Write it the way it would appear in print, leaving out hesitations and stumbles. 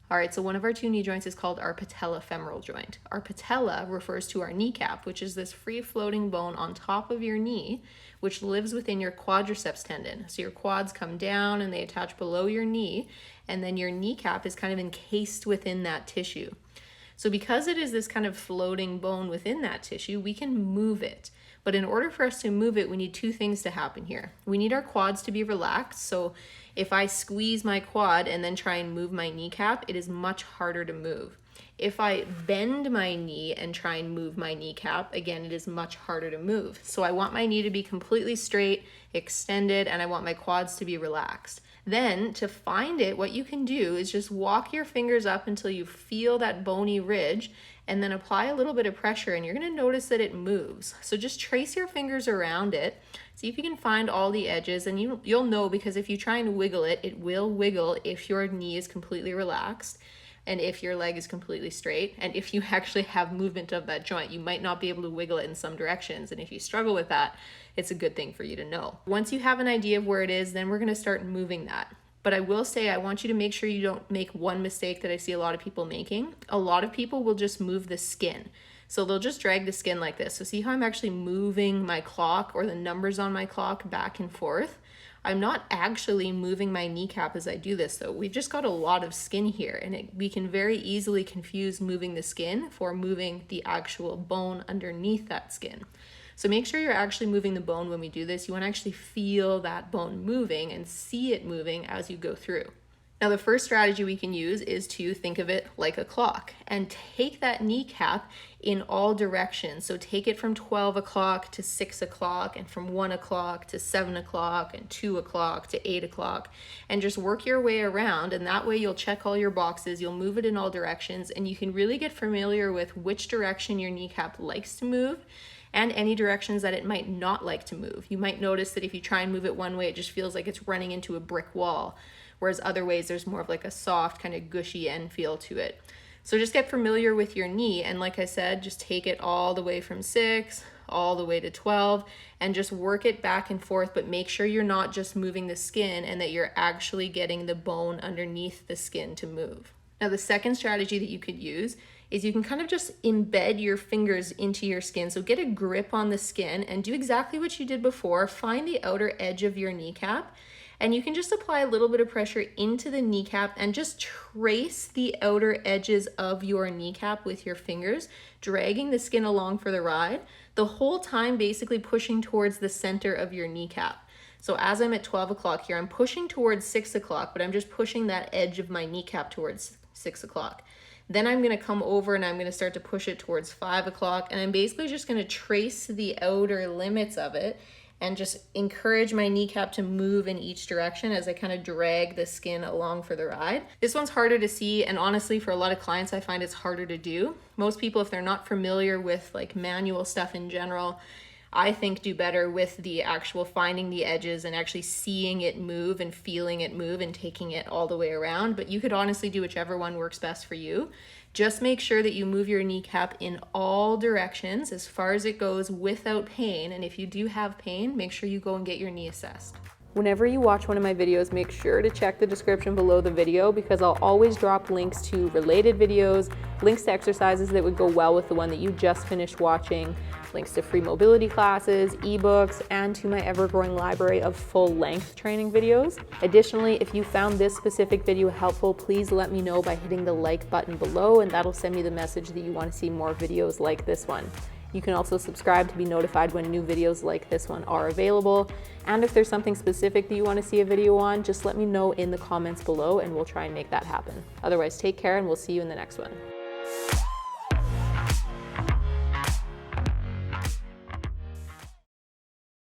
All right, so one of our two knee joints is called our patellofemoral joint. Our patella refers to our kneecap, which is this free-floating bone on top of your knee, which lives within your quadriceps tendon. So your quads come down and they attach below your knee, and then your kneecap is kind of encased within that tissue. So because it is this kind of floating bone within that tissue, we can move it. But in order for us to move it, we need two things to happen here. We need our quads to be relaxed. So if I squeeze my quad and then try and move my kneecap, it is much harder to move. If I bend my knee and try and move my kneecap, again, it is much harder to move. So I want my knee to be completely straight, extended, and I want my quads to be relaxed. Then to find it, what you can do is just walk your fingers up until you feel that bony ridge, and then apply a little bit of pressure, and you're gonna notice that it moves. So just trace your fingers around it, see if you can find all the edges, and you'll know, because if you try and wiggle it, it will wiggle if your knee is completely relaxed, and if your leg is completely straight, and if you actually have movement of that joint. You might not be able to wiggle it in some directions, and if you struggle with that, it's a good thing for you to know. Once you have an idea of where it is, then we're gonna start moving that. But I will say, I want you to make sure you don't make one mistake that I see a lot of people making. A lot of people will just move the skin. So they'll just drag the skin like this. So see how I'm actually moving my clock or the numbers on my clock back and forth? I'm not actually moving my kneecap as I do this though. We've just got a lot of skin here, and we can very easily confuse moving the skin for moving the actual bone underneath that skin. So make sure you're actually moving the bone when we do this. You want to actually feel that bone moving and see it moving as you go through. Now, the first strategy we can use is to think of it like a clock and take that kneecap in all directions. So take it from 12 o'clock to 6 o'clock, and from 1 o'clock to 7 o'clock, and 2 o'clock to 8 o'clock, and just work your way around. And that way you'll check all your boxes, you'll move it in all directions, and you can really get familiar with which direction your kneecap likes to move and any directions that it might not like to move. You might notice that if you try and move it one way, it just feels like it's running into a brick wall, whereas other ways there's more of like a soft, kind of gushy end feel to it. So just get familiar with your knee, and like I said, just take it all the way from 6 all the way to 12 and just work it back and forth, but make sure you're not just moving the skin and that you're actually getting the bone underneath the skin to move. Now, the second strategy that you could use is you can kind of just embed your fingers into your skin. So get a grip on the skin and do exactly what you did before. Find the outer edge of your kneecap, and you can just apply a little bit of pressure into the kneecap and just trace the outer edges of your kneecap with your fingers, dragging the skin along for the ride, the whole time basically pushing towards the center of your kneecap. So as I'm at 12 o'clock here, I'm pushing towards 6 o'clock, but I'm just pushing that edge of my kneecap towards 6 o'clock. Then I'm gonna come over and I'm gonna start to push it towards 5 o'clock, and I'm basically just gonna trace the outer limits of it and just encourage my kneecap to move in each direction as I kind of drag the skin along for the ride. This one's harder to see, and honestly, for a lot of clients, I find it's harder to do. Most people, if they're not familiar with like manual stuff in general, I think do better with the actual finding the edges and actually seeing it move and feeling it move and taking it all the way around. But you could honestly do whichever one works best for you. Just make sure that you move your kneecap in all directions as far as it goes without pain. And if you do have pain, make sure you go and get your knee assessed. Whenever you watch one of my videos, make sure to check the description below the video, because I'll always drop links to related videos, links to exercises that would go well with the one that you just finished watching, links to free mobility classes, ebooks, and to my ever-growing library of full-length training videos. Additionally, if you found this specific video helpful, please let me know by hitting the like button below, and that'll send me the message that you want to see more videos like this one. You can also subscribe to be notified when new videos like this one are available. And if there's something specific that you want to see a video on, just let me know in the comments below and we'll try and make that happen. Otherwise, take care and we'll see you in the next one.